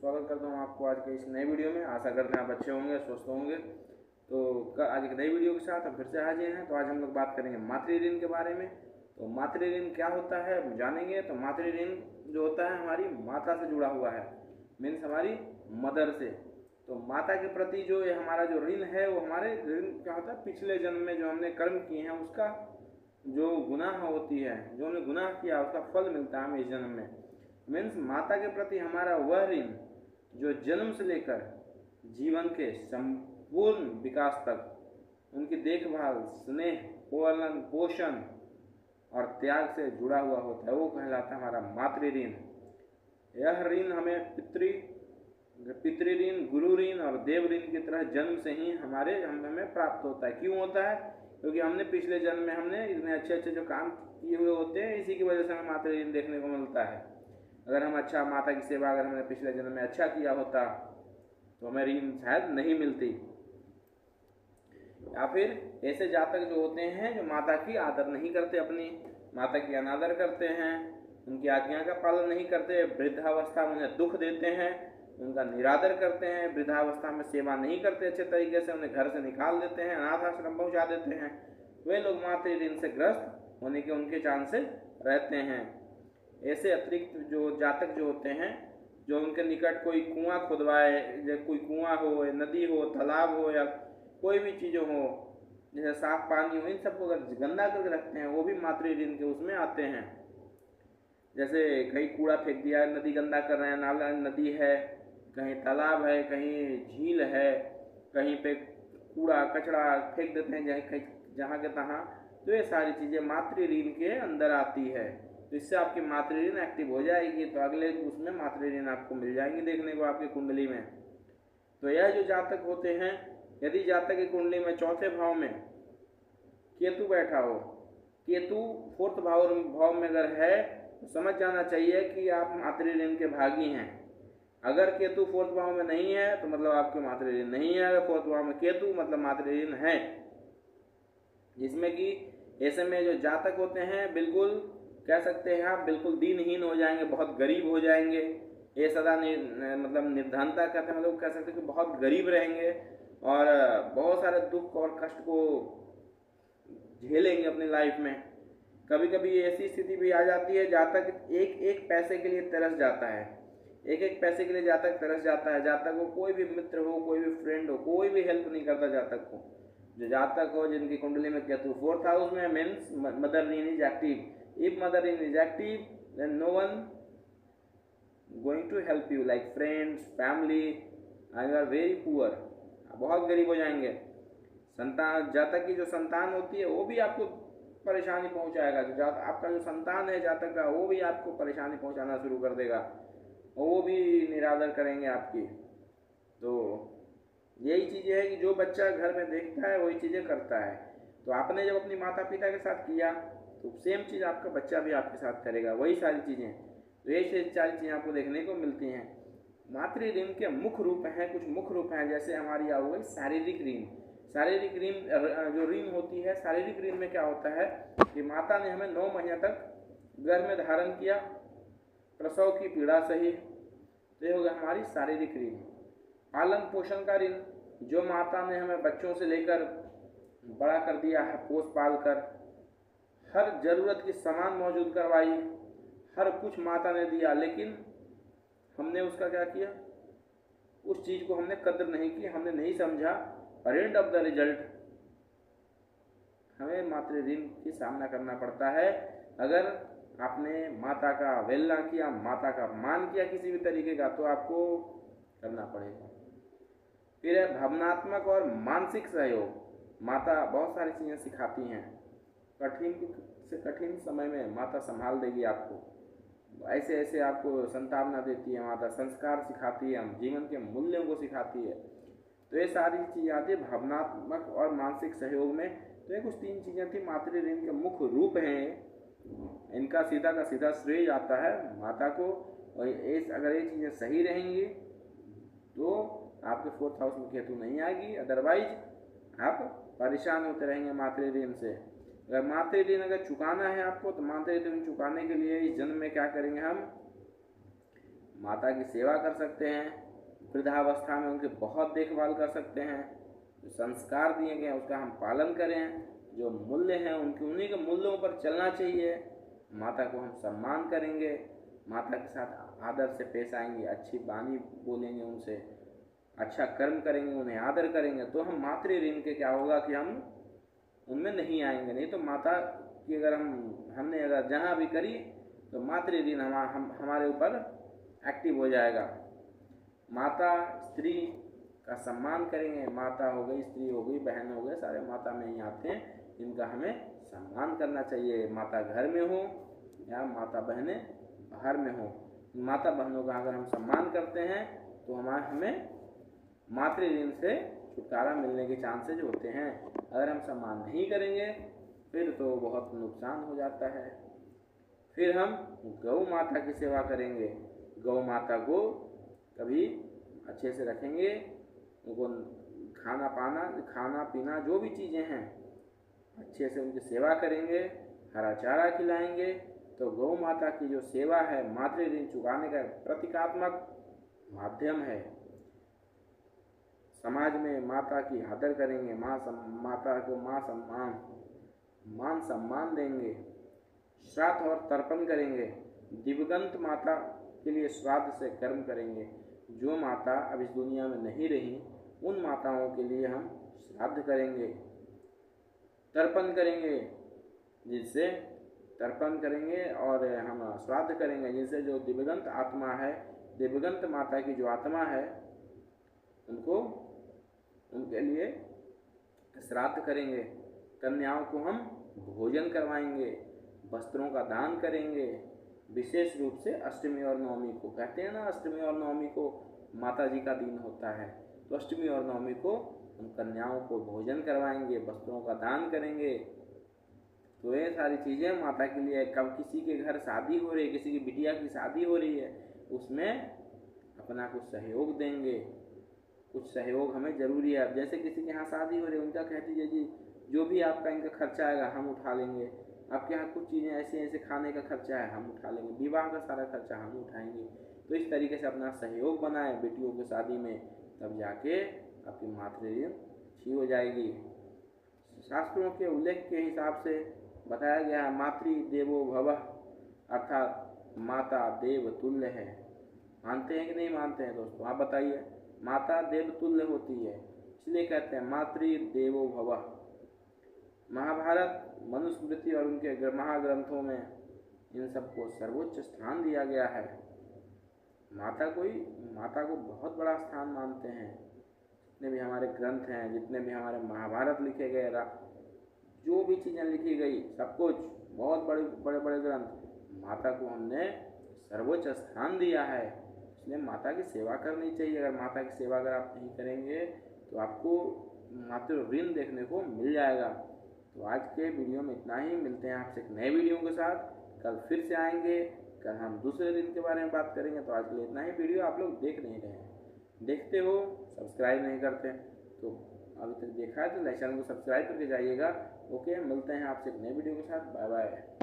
स्वागत करता हूँ आपको आज के इस नए वीडियो में। आशा करते हैं आप अच्छे होंगे, स्वस्थ होंगे। तो आज एक नई वीडियो के साथ हम फिर से हाजिर हैं। तो आज हम लोग बात करेंगे मातृ ऋण के बारे में। तो मातृ ऋण क्या होता है हम जानेंगे। तो मातृ ऋण जो होता है हमारी माता से जुड़ा हुआ है, मीन्स हमारी मदर से। तो माता के प्रति जो ये हमारा जो ऋण है वो हमारे ऋण क्या होता है, पिछले जन्म में जो हमने कर्म किए हैं उसका जो गुनाह होती है, जो हमने गुनाह किया उसका फल मिलता है हमें इस जन्म में। मीन्स माता के प्रति हमारा वह ऋण जो जन्म से लेकर जीवन के संपूर्ण विकास तक उनकी देखभाल, स्नेह, पालन पोषण और त्याग से जुड़ा हुआ होता है, वो कहलाता है हमारा मातृ ऋण। यह ऋण हमें पितृ ऋण, गुरु ऋण और देव ऋण की तरह जन्म से ही हमें प्राप्त होता है। क्यों होता है? क्योंकि हमने पिछले जन्म में हमने इतने अच्छे अच्छे जो काम किए हुए होते हैं, इसी की वजह से हमें मातृ ऋण देखने को मिलता है। अगर हम अच्छा माता की सेवा अगर हमने पिछले जन्म में अच्छा किया होता तो हमें ऋण शायद नहीं मिलती। या फिर ऐसे जातक जो होते हैं जो माता की आदर नहीं करते, अपनी माता की अनादर करते हैं, उनकी आज्ञा का पालन नहीं करते, वृद्धावस्था में उन्हें दुख देते हैं, उनका निरादर करते हैं, वृद्धावस्था में सेवा नहीं करते अच्छे तरीके से, उन्हें घर से निकाल देते हैं, अनाथ आश्रम पहुँचा देते हैं, वे लोग मातृ ऋण से ग्रस्त होने के उनके चांसेस रहते हैं। ऐसे अतिरिक्त जो जातक जो होते हैं, जो उनके निकट कोई कुआं खुदवाए, जैसे कोई कुआं हो, नदी हो, तालाब हो या कोई भी चीज़ें हो, जैसे साफ पानी हो, इन सबको अगर गंदा करके रखते हैं वो भी मातृ ऋण के उसमें आते हैं। जैसे कहीं कूड़ा फेंक दिया, नदी गंदा कर रहे हैं, नाला नदी है, कहीं तालाब है, कहीं झील है, कहीं पे कूड़ा कचरा फेंक देते हैं जहाँ के तहाँ, तो ये सारी चीज़ें मातृ ऋण के अंदर आती है। तो इससे आपकी मातृ ऋण एक्टिव हो जाएगी, तो अगले उसमें मातृ ऋण आपको मिल जाएंगे देखने को आपकी कुंडली में। तो यह जो जातक होते हैं, यदि जातक की कुंडली में चौथे भाव में केतु बैठा हो, केतु फोर्थ भाव में अगर है तो समझ जाना चाहिए कि आप मातृ ऋण के भागी हैं। अगर केतु फोर्थ भाव में नहीं है तो मतलब आपके मातृ ऋण नहीं है। अगर फोर्थ भाव में केतु मतलब मातृ ऋण है, जिसमें कि ऐसे में जो जातक होते हैं बिल्कुल कह सकते हैं आप बिल्कुल दीनहीन हो जाएंगे, बहुत गरीब हो जाएंगे। ये सदा मतलब निर्धनता कहते हैं, मतलब कह सकते हैं कि बहुत गरीब रहेंगे और बहुत सारे दुख और कष्ट को झेलेंगे अपनी लाइफ में। कभी कभी ऐसी स्थिति भी आ जाती है, जातक एक एक पैसे के लिए तरस जाता है, एक एक पैसे के लिए जातक तरस जाता है। जातक को कोई भी मित्र हो, कोई भी फ्रेंड हो, कोई भी हेल्प नहीं करता जातक को। जो जातक हो जिनकी कुंडली में केतु फोर्थ हाउस में, मीन्स मदर ऋण इज एक्टिव। If mother ऋण is active, then no one going to help you, like friends, family, and you are very poor. बहुत गरीब हो जाएंगे। संतान, जातक की जो संतान होती है वो भी आपको परेशानी पहुंचाएगा। जो आपका जो संतान है जातक का, वो भी आपको परेशानी पहुंचाना शुरू कर देगा, वो भी निरादर करेंगे आपकी। तो यही चीज़ें है कि जो बच्चा घर में देखता है वही चीज़ें करता है। तो आपने जब अपनी माता पिता के साथ किया तो सेम चीज़ आपका बच्चा भी आपके साथ करेगा, वही सारी चीज़ें। तो ये सारी चीज़ें आपको देखने को मिलती हैं। मातृ ऋण के मुख्य रूप हैं, कुछ मुख्य रूप हैं, जैसे हमारी आ गई शारीरिक ऋण। शारीरिक ऋण जो ऋण होती है, शारीरिक ऋण में क्या होता है कि माता ने हमें 9 महीने तक गर्भ में धारण किया, प्रसव की पीड़ा सही, तो ये हो गया हमारी शारीरिक ऋण। पालन पोषण का ऋण, जो माता ने हमें बच्चों से लेकर बड़ा कर दिया है, पोस पाल कर, हर जरूरत की सामान मौजूद करवाई, हर कुछ माता ने दिया, लेकिन हमने उसका क्या किया, उस चीज़ को हमने कदर नहीं की, हमने नहीं समझा, और एंड ऑफ द रिजल्ट हमें मातृ ऋण की सामना करना पड़ता है। अगर आपने माता का अवहेलना किया, माता का अपमान किया किसी भी तरीके का, तो आपको करना पड़ेगा। फिर है भावनात्मक और मानसिक सहयोग। माता बहुत सारी चीज़ें सिखाती हैं, कठिन से कठिन समय में माता संभाल देगी आपको, ऐसे ऐसे आपको संतावना देती है माता, संस्कार सिखाती है, जीवन के मूल्यों को सिखाती है। तो ये सारी चीज़ें आती है भावनात्मक और मानसिक सहयोग में। तो ये कुछ 3 चीज़ें थी मातृ ऋण के मुख्य रूप हैं। इनका सीधा का सीधा श्रेय आता है माता को, और अगर ये चीज़ें सही रहेंगी तो आपके फोर्थ हाउस में केतु नहीं आएगी, अदरवाइज आप परेशान होते रहेंगे मातृ ऋण से। अगर मातृ ऋण अगर चुकाना है आपको, तो मातृ ऋण चुकाने के लिए इस जन्म में क्या करेंगे, हम माता की सेवा कर सकते हैं, वृद्धावस्था में उनकी बहुत देखभाल कर सकते हैं। जो संस्कार दिए गए हैं उसका हम पालन करें, जो मूल्य हैं उनके उन्हीं के मूल्यों पर चलना चाहिए। माता को हम सम्मान करेंगे, माता के साथ आदर से पेश आएंगे, अच्छी वाणी बोलेंगे, उनसे अच्छा कर्म करेंगे, उन्हें आदर करेंगे, तो हम मातृ ऋण के क्या होगा कि हम उनमें नहीं आएंगे। नहीं तो माता की अगर हमने अगर जहाँ भी करी तो मातृ ऋण हमारे ऊपर एक्टिव हो जाएगा। माता स्त्री का सम्मान करेंगे, माता हो गई, स्त्री हो गई, बहन हो गए, सारे माता में ही आते हैं, इनका हमें सम्मान करना चाहिए। माता घर में हो या माता बहनें बाहर में हो, माता बहनों का अगर हम सम्मान करते हैं तो हमें मातृ ऋण से छुटकारा मिलने के चांसेज होते हैं। अगर हम सम्मान नहीं करेंगे फिर तो बहुत नुकसान हो जाता है। फिर हम गौ माता की सेवा करेंगे, गौ माता को कभी अच्छे से रखेंगे, उनको खाना पीना जो भी चीज़ें हैं अच्छे से उनकी सेवा करेंगे, हरा चारा खिलाएंगे। तो गौ माता की जो सेवा है मातृ ऋण चुकाने का प्रतीकात्मक माध्यम है। समाज में माता की आदर करेंगे, माता को मान सम्मान देंगे, श्राद्ध और तर्पण करेंगे, दिवंगत माता के लिए श्राद्ध से कर्म करेंगे। जो माता अब इस दुनिया में नहीं रही उन माताओं के लिए हम श्राद्ध करेंगे, तर्पण करेंगे, जिससे तर्पण करेंगे और हम श्राद्ध करेंगे, जिससे जो दिवंगत आत्मा है, दिवंगत माता की जो आत्मा है उनके लिए श्राद्ध करेंगे। कन्याओं को हम भोजन करवाएंगे, वस्त्रों का दान करेंगे। विशेष रूप से अष्टमी और नवमी को कहते हैं ना, अष्टमी और नवमी को माता जी का दिन होता है, तो अष्टमी और नवमी को हम कन्याओं को भोजन करवाएंगे, वस्त्रों का दान करेंगे। तो ये सारी चीज़ें माता के लिए। कब किसी के घर शादी हो रही है, किसी की बिटिया की शादी हो रही है, उसमें अपना कुछ सहयोग देंगे, कुछ सहयोग हमें ज़रूरी है। अब जैसे किसी के यहाँ शादी हो रही है, उनका कह दीजिए जी जो भी आपका इनका खर्चा आएगा हम उठा लेंगे, आपके यहाँ कुछ चीज़ें ऐसे खाने का खर्चा है हम उठा लेंगे, विवाह का सारा खर्चा हम उठाएंगे। तो इस तरीके से अपना सहयोग बनाएं बेटियों की शादी में, तब जाके आपकी मातृ ऋण अच्छी हो जाएगी। शास्त्रों के उल्लेख के हिसाब से बताया गया है मातृ देवो भवः, अर्थात माता देव तुल्य है। मानते हैं कि नहीं मानते हैं दोस्तों, आप बताइए। माता देव तुल्य होती है, इसलिए कहते हैं मातृ देवो भवः। महाभारत, मनुस्मृति और उनके महाग्रंथों में इन सबको सर्वोच्च स्थान दिया गया है। माता को बहुत बड़ा स्थान मानते हैं। जितने भी हमारे ग्रंथ हैं, जितने भी हमारे महाभारत लिखे गए, जो भी चीज़ें लिखी गई, सब कुछ बहुत बड़े बड़े ग्रंथ, माता को हमने सर्वोच्च स्थान दिया है। इसलिए माता की सेवा करनी चाहिए। अगर माता की सेवा अगर आप नहीं करेंगे तो आपको मातृ ऋण देखने को मिल जाएगा। तो आज के वीडियो में इतना ही, मिलते हैं आपसे एक नए वीडियो के साथ। कल फिर से आएंगे, कल हम दूसरे दिन के बारे में बात करेंगे। तो आज के लिए इतना ही। वीडियो आप लोग देख नहीं रहे हैं, देखते हो सब्सक्राइब नहीं करते, तो अभी तक देखा है तो चैनल को सब्सक्राइब करके जाइएगा। ओके, मिलते हैं आपसे एक नए वीडियो के साथ। Bye bye.